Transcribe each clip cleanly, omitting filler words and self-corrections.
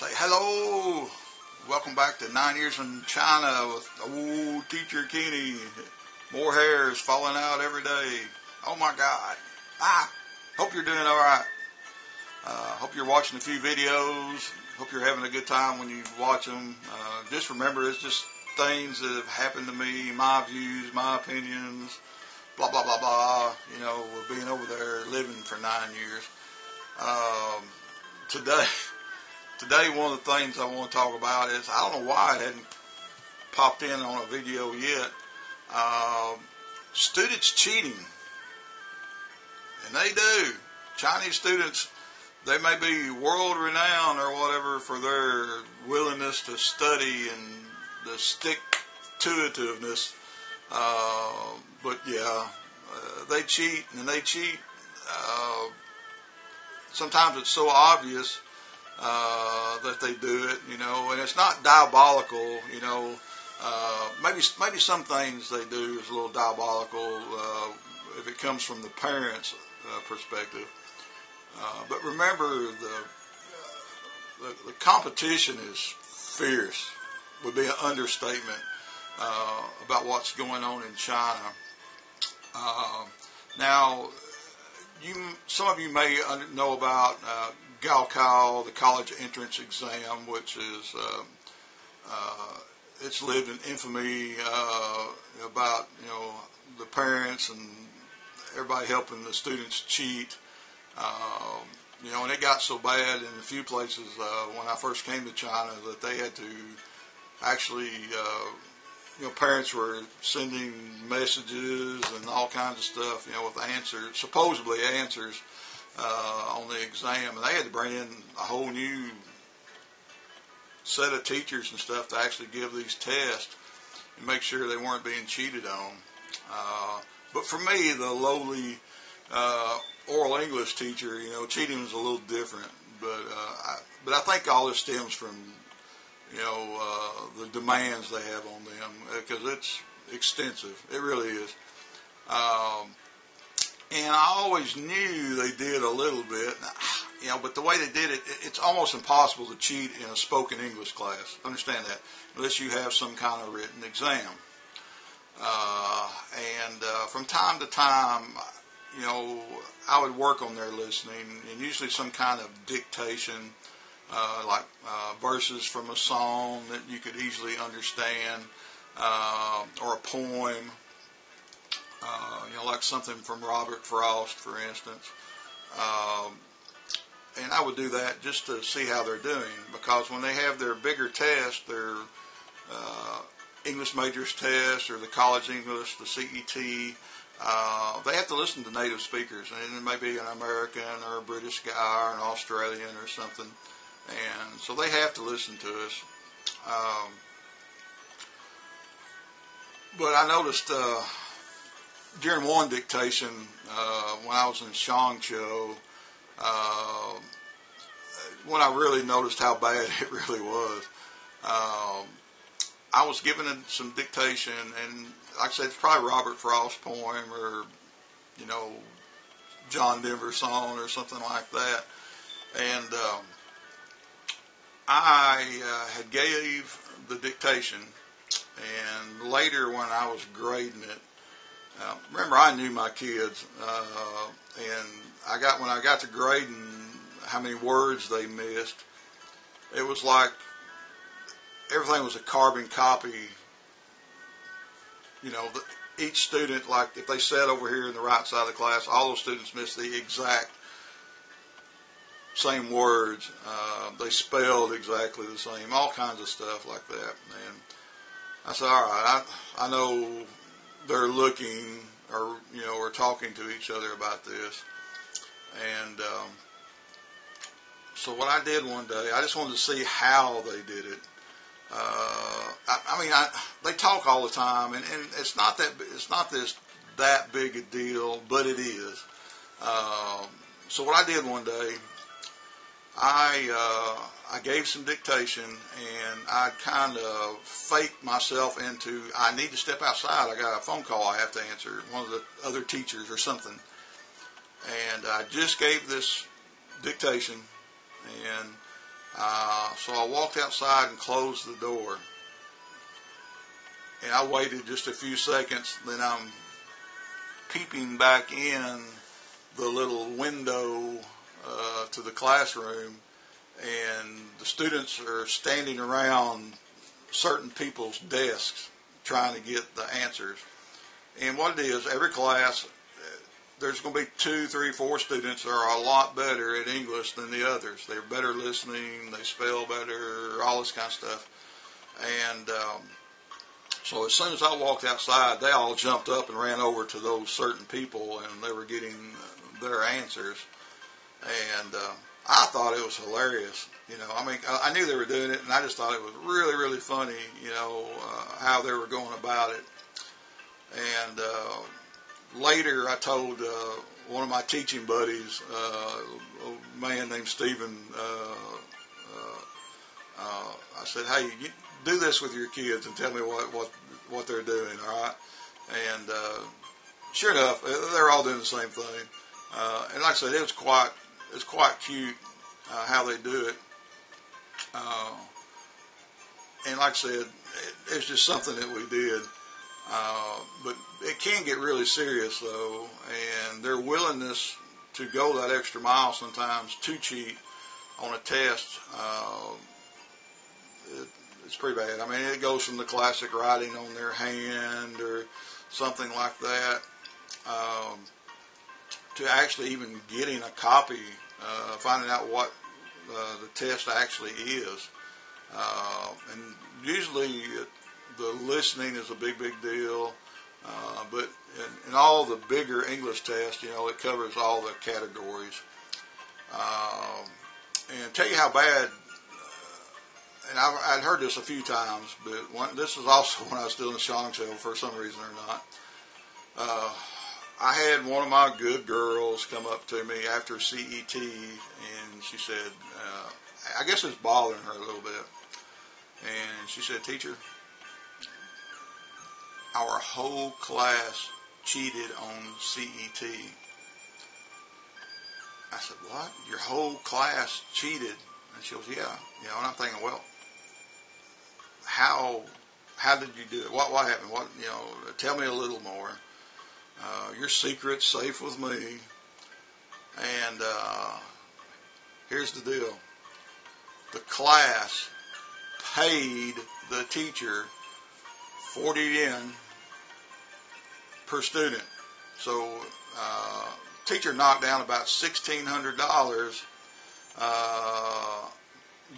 Say hello. Welcome back to 9 Years in China with old teacher Kenny. More hairs falling out every day. Oh my God. Hope you're doing all right. Hope you're watching a few videos. Hope you're having a good time when you watch them. Just remember, it's just things that have happened to me, my views, my opinions, blah, blah, blah, blah. You know, we're being over there living for 9 years. Today, one of the things I want to talk about is, I don't know why it hadn't popped in on a video yet, students cheating. And they do. Chinese students, they may be world renowned or whatever for their willingness to study and the stick-to-itiveness. But yeah, they cheat, and they cheat. Sometimes it's so obvious that they do it, you know, and it's not diabolical, you know. Maybe some things they do is a little diabolical if it comes from the parents' perspective. But remember, the competition is fierce, would be an understatement about what's going on in China. Now, some of you may know about Gaokao, the college entrance exam, which is it's lived in infamy about, you know, the parents and everybody helping the students cheat. You know, and it got so bad in a few places when I first came to China that they had to actually, you know, parents were sending messages and all kinds of stuff, you know, with answers, supposedly answers on the exam, and they had to bring in a whole new set of teachers and stuff to actually give these tests and make sure they weren't being cheated on. But for me, the lowly oral English teacher, you know, cheating was a little different. But I think all this stems from, you know, the demands they have on them, because it's extensive. It really is. And I always knew they did a little bit, you know, but the way they did it, it's almost impossible to cheat in a spoken English class. Understand that, unless you have some kind of written exam. And from time to time, you know, I would work on their listening, and usually some kind of dictation, like verses from a song that you could easily understand, or a poem, you know, like something from Robert Frost, for instance. And I would do that just to see how they're doing, because when they have their bigger tests, their English majors test or the college English, the CET, they have to listen to native speakers, and it may be an American or a British guy or an Australian or something, and so they have to listen to us. But I noticed during one dictation, when I was in Shangzhou, when I really noticed how bad it really was, I was given some dictation, and like I said, it's probably Robert Frost poem or, you know, John Denver song or something like that. And I had gave the dictation, and later when I was grading it, remember, I knew my kids, and when I got to grading how many words they missed, it was like everything was a carbon copy. You know, each student, like if they sat over here in the right side of the class, all those students missed the exact same words. They spelled exactly the same, all kinds of stuff like that. And I said, all right, I know they're looking, or, you know, we're talking to each other about this. And so what I did one day, I just wanted to see how they did it. They talk all the time, and it's not that big a deal, but it is. So what I did one day, I gave some dictation, and I kind of faked myself into, I need to step outside. I got a phone call I have to answer, one of the other teachers or something. And I just gave this dictation, and So I walked outside and closed the door. And I waited just a few seconds. Then I'm peeping back in the little window to the classroom, and the students are standing around certain people's desks trying to get the answers. And what it is, every class, there's going to be 2, 3, 4 students that are a lot better at English than the others. They're better listening, they spell better, all this kind of stuff. And so as soon as I walked outside, they all jumped up and ran over to those certain people, and they were getting their answers. And I thought it was hilarious. You know, I mean, I knew they were doing it, and I just thought it was really, really funny, you know, how they were going about it. And later I told one of my teaching buddies, a man named Stephen, I said, hey, you do this with your kids and tell me what they're doing, all right? And sure enough, they're all doing the same thing. And like I said, it's quite cute how they do it. And like I said, it's just something that we did. But it can get really serious, though, and their willingness to go that extra mile sometimes to cheat on a test, it's pretty bad. I mean, it goes from the classic writing on their hand or something like that to actually even getting a copy, finding out what the test actually is. And usually the listening is a big deal, but in all the bigger English tests, you know, it covers all the categories. And tell you how bad, and I'd heard this a few times, but this is also when I was still in the Shong Show for some reason or not. I had one of my good girls come up to me after CET, and she said, I guess it's bothering her a little bit, and she said, teacher, our whole class cheated on CET. I said, what? Your whole class cheated? And she goes, yeah. You know, and I'm thinking, well, how did you do it? What happened? What, you know, tell me a little more. Your secret's safe with me. And here's the deal. The class paid the teacher 40 yen per student. So teacher knocked down about $1,600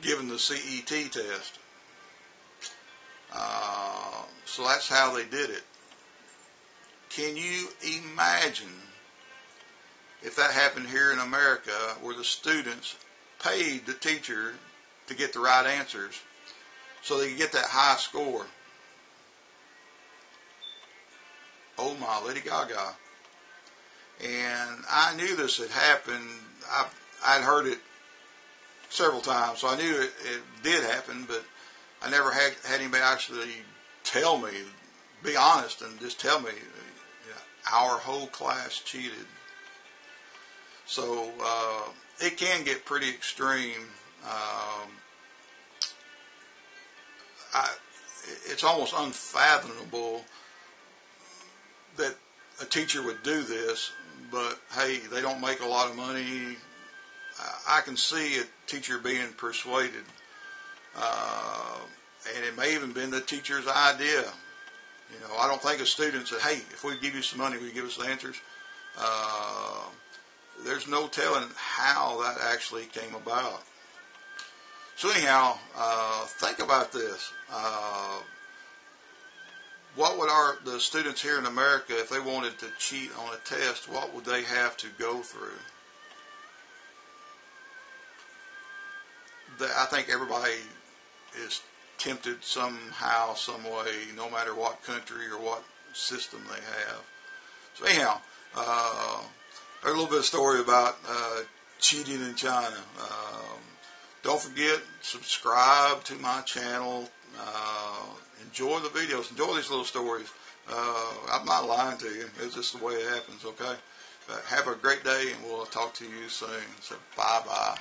given the CET test. So that's how they did it. Can you imagine if that happened here in America, where the students paid the teacher to get the right answers so they could get that high score? Oh my Lady Gaga. And I knew this had happened. I'd heard it several times, so I knew it did happen, but I never had anybody actually tell me, be honest and just tell me, our whole class cheated. So it can get pretty extreme. It's almost unfathomable that a teacher would do this, but hey, they don't make a lot of money. I can see a teacher being persuaded, and it may even been the teacher's idea. You know, I don't think a student said, hey, if we give you some money, will you give us the answers? There's no telling how that actually came about. So anyhow, think about this. What would the students here in America, if they wanted to cheat on a test, what would they have to go through? I think everybody is tempted somehow, some way, no matter what country or what system they have. So anyhow, a little bit of story about cheating in China. Don't forget, subscribe to my channel. Enjoy the videos. Enjoy these little stories. I'm not lying to you. It's just the way it happens, okay? Have a great day, and we'll talk to you soon. So bye-bye.